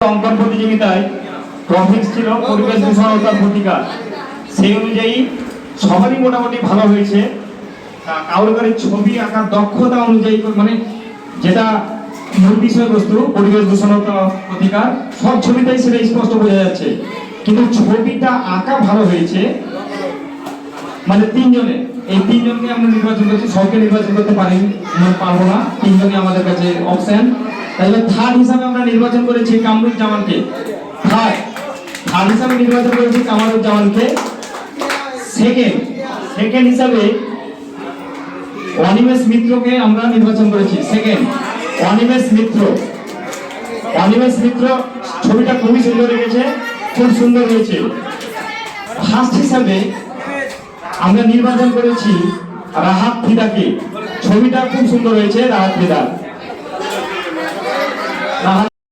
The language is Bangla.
অঙ্কন প্রতিযোগিতায় টপিক ছিল পরিবেশ দূষণতার প্রতিকার। সেই অনুযায়ী সবারই মোটামুটি ভালো হয়েছে। কারোর ছবি আঁকার দক্ষতা অনুযায়ী মানে যেটা মূল বিষয়বস্তু পরিবেশ দূষণতা প্রতিকার, সব ছবিতেই সেটা স্পষ্ট বোঝা যাচ্ছে, কিন্তু ছবিটা আঁকা ভালো হয়েছে মানে তিনজনে। এই তিনজনকে আমরা নির্বাচন করছি, সবকে নির্বাচন করতে পারবো না, তিনজনই আমাদের কাছে অপশন। তাহলে থার্ড হিসাবে আমরা নির্বাচন করেছি কামরুজ্জামানকে। থার্ড হিসাবে নির্বাচন করেছি কামরুজ্জামানকে। সেকেন্ড হিসাবে অনিমেষ মিত্রকে আমরা নির্বাচন করেছি। সেকেন্ড অনিমেষ মিত্র ছবিটা খুবই সুন্দর রেখেছে, খুব সুন্দর হয়েছে। ফার্স্ট হিসাবে আমরা নির্বাচন করেছি রাহাত ফিদাকে। ছবিটা খুব সুন্দর হয়েছে রাহাত ফিদা।